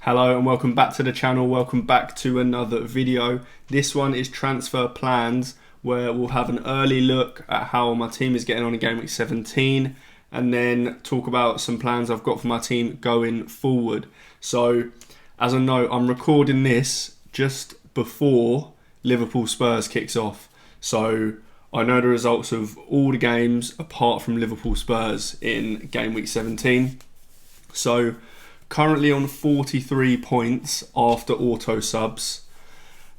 Hello and welcome back to the channel, welcome back to another video. This one is transfer plans, where we'll have an early look at how my team is getting on in Gameweek 17 and then talk about some plans I've got for my team going forward. So as a note, I'm recording this just before Liverpool Spurs kicks off. So I know the results of all the games apart from Liverpool Spurs in Gameweek 17. So currently on 43 points after auto subs,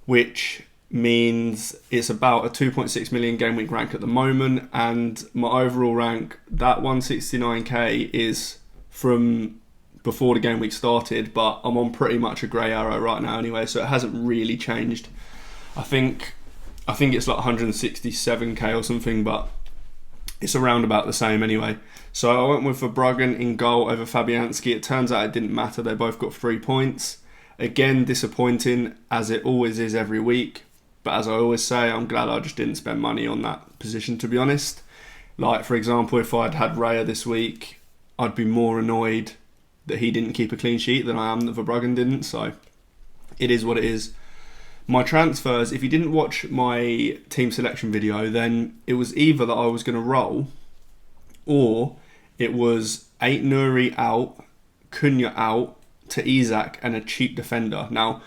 which means it's about a 2.6 million game week rank at the moment, and my overall rank, that 169k, is from before the game week started, but I'm on pretty much a grey arrow right now anyway, so it hasn't really changed. I think it's like 167k or something, but it's around about the same anyway. So I went with Verbruggen in goal over Fabianski. It turns out it didn't matter. They both got 3 points. Again, disappointing, as it always is every week. But as I always say, I'm glad I just didn't spend money on that position, to be honest. Like, for example, if I'd had Raya this week, I'd be more annoyed that he didn't keep a clean sheet than I am that Verbruggen didn't. So it is what it is. My transfers, if you didn't watch my team selection video, then it was either that I was going to roll, or it was Ait-Nouri out, Cunha out, to Isak and a cheap defender. Now,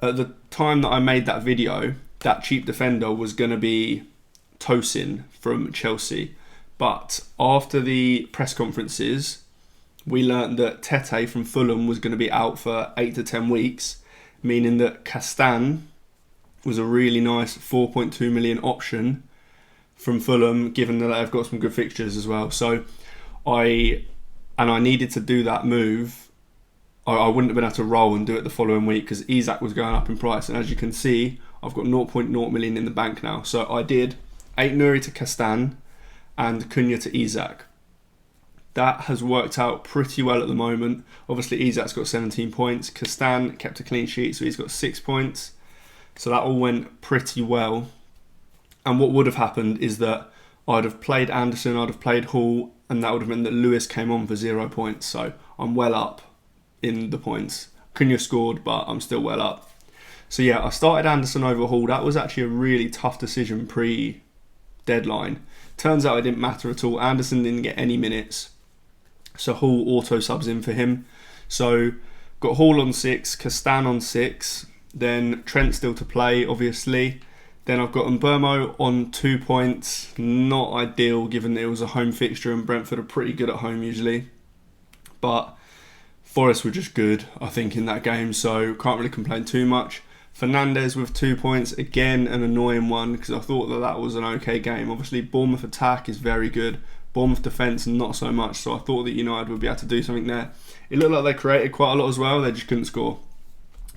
at the time that I made that video, that cheap defender was going to be Tosin from Chelsea. But after the press conferences, we learnt that Tete from Fulham was going to be out for 8 to 10 weeks, meaning that Castan was a really nice 4.2 million option from Fulham, given that they've got some good fixtures as well. So I needed to do that move. I wouldn't have been able to roll and do it the following week because Isak was going up in price, and as you can see, I've got 0.0 million in the bank now. So I did Ait-Nouri to Castan and Cunha to Isak. That has worked out pretty well at the moment. Obviously Isak's got 17 points. Castan kept a clean sheet, so he's got 6 points. So that all went pretty well. And what would have happened is that I'd have played Anderson, I'd have played Hall, and that would have meant that Lewis came on for 0 points. So I'm well up in the points. Cunha scored, but I'm still well up. So yeah, I started Anderson over Hall. That was actually a really tough decision pre-deadline. Turns out it didn't matter at all. Anderson didn't get any minutes, so Hall auto subs in for him. So got Hall on 6, Castan on 6, then Trent still to play, obviously. Then I've got Mbeumo on 2 points. Not ideal, given that it was a home fixture and Brentford are pretty good at home usually. But Forest were just good, I think, in that game, so can't really complain too much. Fernandes with 2 points, again an annoying one, because I thought that was an okay game. Obviously, Bournemouth attack is very good. Bournemouth defence, not so much, so I thought that United would be able to do something there. It looked like they created quite a lot as well, they just couldn't score.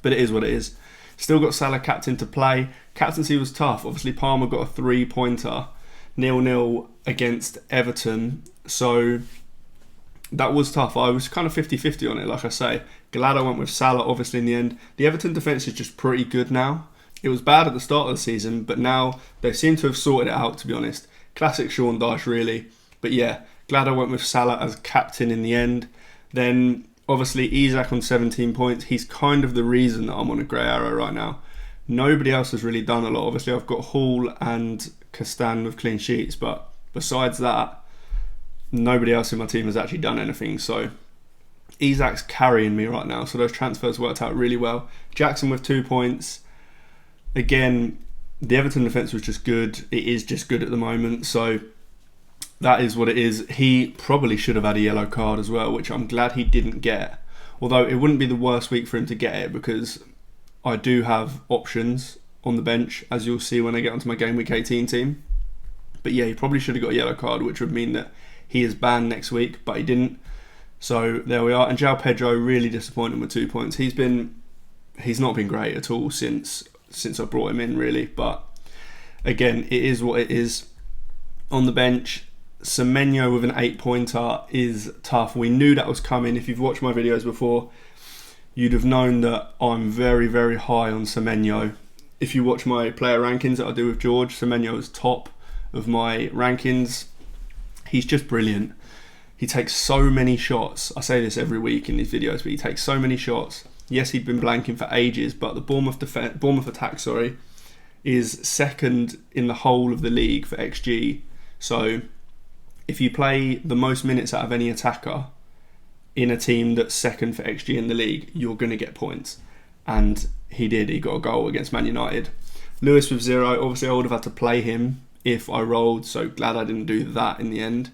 But it is what it is. Still got Salah captain to play. Captaincy was tough. Obviously, Palmer got a 3-pointer, 0-0 against Everton. So that was tough. I was kind of 50-50 on it, like I say. Glad I went with Salah, obviously, in the end. The Everton defence is just pretty good now. It was bad at the start of the season, but now they seem to have sorted it out, to be honest. Classic Sean Dyche, really. But yeah, glad I went with Salah as captain in the end. Then obviously, Isak on 17 points. He's kind of the reason that I'm on a grey arrow right now. Nobody else has really done a lot. Obviously, I've got Hall and Castan with clean sheets, but besides that, nobody else in my team has actually done anything. So Isak's carrying me right now. So those transfers worked out really well. Jackson with 2 points. Again, the Everton defence was just good. It is just good at the moment. So that is what it is. He probably should have had a yellow card as well, which I'm glad he didn't get. Although it wouldn't be the worst week for him to get it, because I do have options on the bench, as you'll see when I get onto my GW18 team. But yeah, he probably should have got a yellow card, which would mean that he is banned next week, but he didn't. So there we are. And João Pedro, really disappointing with 2 points. He's not been great at all since I brought him in, really. But again, it is what it is. On the bench, Semenyo with an 8-pointer is tough. We knew that was coming. If you've watched my videos before, you'd have known that I'm very, very high on Semenyo. If you watch my player rankings that I do with George, Semenyo is top of my rankings. He's just brilliant. He takes so many shots. I say this every week in these videos, but he takes so many shots. Yes, he'd been blanking for ages, but the Bournemouth attack, is second in the whole of the league for XG. So if you play the most minutes out of any attacker in a team that's second for XG in the league, you're going to get points. And he did. He got a goal against Man United. Lewis with 0. Obviously, I would have had to play him if I rolled, so glad I didn't do that in the end.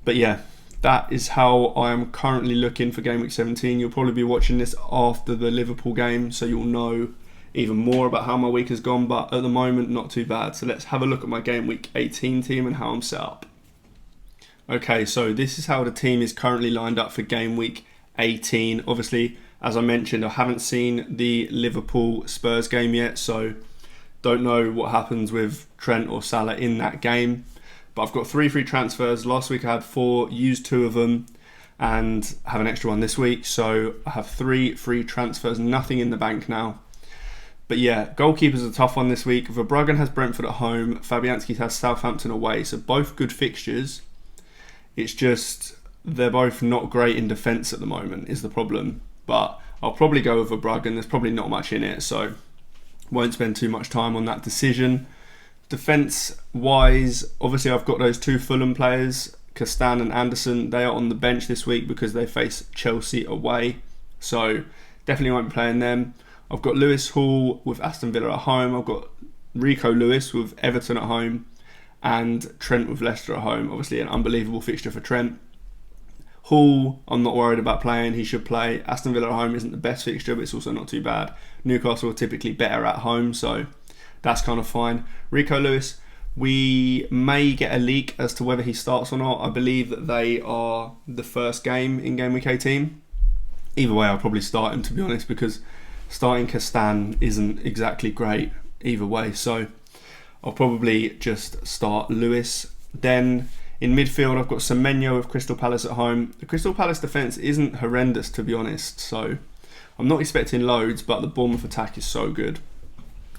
But yeah, that is how I am currently looking for Game Week 17. You'll probably be watching this after the Liverpool game, so you'll know even more about how my week has gone, but at the moment, not too bad. So let's have a look at my Game Week 18 team and how I'm set up. Okay, so this is how the team is currently lined up for Game Week 18. Obviously, as I mentioned, I haven't seen the Liverpool-Spurs game yet, so don't know what happens with Trent or Salah in that game. But I've got 3 free transfers. Last week I had 4, used 2 of them, and have an extra one this week. So I have 3 free transfers, nothing in the bank now. But yeah, goalkeeper's a tough one this week. Verbruggen has Brentford at home. Fabianski has Southampton away. So both good fixtures. It's just they're both not great in defence at the moment is the problem. But I'll probably go with Verbruggen. There's probably not much in it, so won't spend too much time on that decision. Defence-wise, obviously I've got those 2 Fulham players, Castan and Anderson. They are on the bench this week because they face Chelsea away. So definitely won't be playing them. I've got Lewis Hall with Aston Villa at home. I've got Rico Lewis with Everton at home. And Trent with Leicester at home. Obviously an unbelievable fixture for Trent. Hall, I'm not worried about playing. He should play. Aston Villa at home isn't the best fixture, but it's also not too bad. Newcastle are typically better at home, so that's kind of fine. Rico Lewis, we may get a leak as to whether he starts or not. I believe that they are the first game in Game Week 18. Either way, I'll probably start him, to be honest, because starting Castan isn't exactly great either way. So I'll probably just start Lewis. Then in midfield, I've got Semenyo with Crystal Palace at home. The Crystal Palace defence isn't horrendous, to be honest. So I'm not expecting loads, but the Bournemouth attack is so good.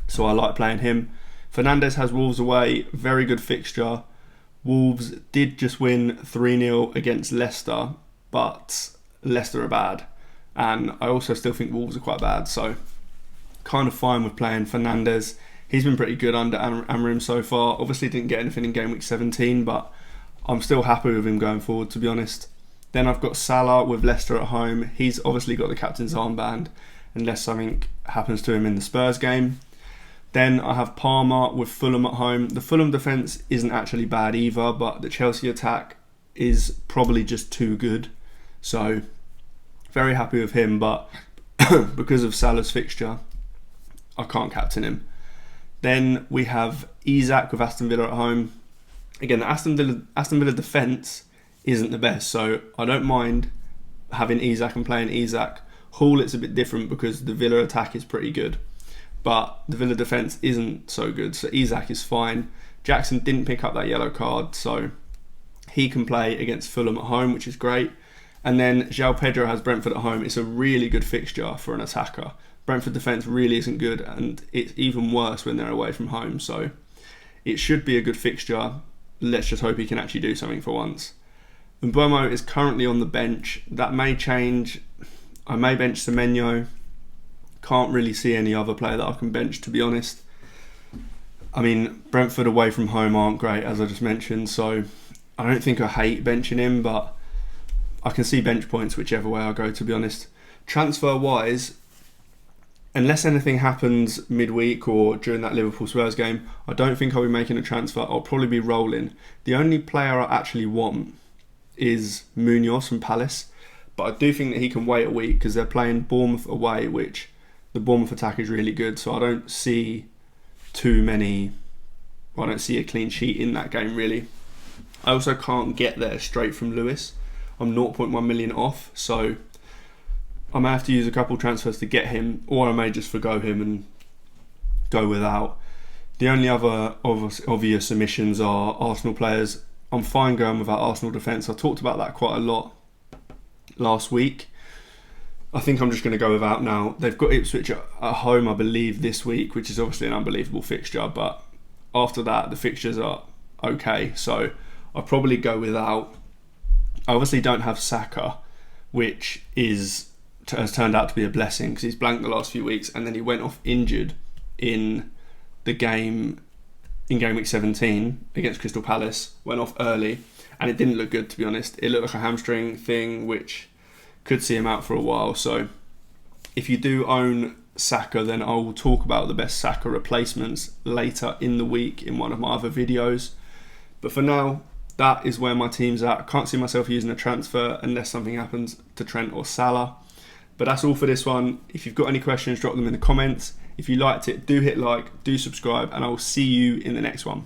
So I like playing him. Fernandes has Wolves away. Very good fixture. Wolves did just win 3-0 against Leicester, but Leicester are bad. And I also still think Wolves are quite bad. So kind of fine with playing Fernandes. He's been pretty good under Amorim so far. Obviously didn't get anything in Game Week 17, but I'm still happy with him going forward, to be honest. Then I've got Salah with Leicester at home. He's obviously got the captain's armband, unless something happens to him in the Spurs game. Then I have Palmer with Fulham at home. The Fulham defence isn't actually bad either, but the Chelsea attack is probably just too good. So very happy with him, but because of Salah's fixture, I can't captain him. Then we have Isak with Aston Villa at home. Again, the Aston Villa defence isn't the best, so I don't mind having Isak and playing Isak. Hall, it's a bit different because the Villa attack is pretty good, but the Villa defence isn't so good, so Isak is fine. Jackson didn't pick up that yellow card, so he can play against Fulham at home, which is great. And then João Pedro has Brentford at home. It's a really good fixture for an attacker. Brentford defence really isn't good, and it's even worse when they're away from home, so it should be a good fixture. Let's just hope he can actually do something for once. Mbeumo is currently on the bench. That may change. I may bench Semenyo. Can't really see any other player that I can bench, to be honest. I mean, Brentford away from home aren't great, as I just mentioned, so I don't think I hate benching him, but I can see bench points whichever way I go, to be honest. Transfer-wise, unless anything happens midweek or during that Liverpool-Spurs game, I don't think I'll be making a transfer. I'll probably be rolling. The only player I actually want is Munoz from Palace, but I do think that he can wait a week because they're playing Bournemouth away, which the Bournemouth attack is really good, so I don't see I don't see a clean sheet in that game, really. I also can't get there straight from Lewis. I'm 0.1 million off, so I may have to use a couple transfers to get him, or I may just forgo him and go without. The only other obvious omissions are Arsenal players. I'm fine going without Arsenal defence. I talked about that quite a lot last week. I think I'm just going to go without now. They've got Ipswich at home, I believe, this week, which is obviously an unbelievable fixture, but after that, the fixtures are okay, so I'll probably go without. I obviously don't have Saka, which is has turned out to be a blessing, because he's blanked the last few weeks, and then he went off injured in the game in Game Week 17 against Crystal Palace, went off early, and it didn't look good, to be honest. It looked like a hamstring thing, which could see him out for a while. So if you do own Saka, then I will talk about the best Saka replacements later in the week in one of my other videos. But for now, that is where my team's at. I can't see myself using a transfer unless something happens to Trent or Salah. But that's all for this one. If you've got any questions, drop them in the comments. If you liked it, do hit like, do subscribe, and I will see you in the next one.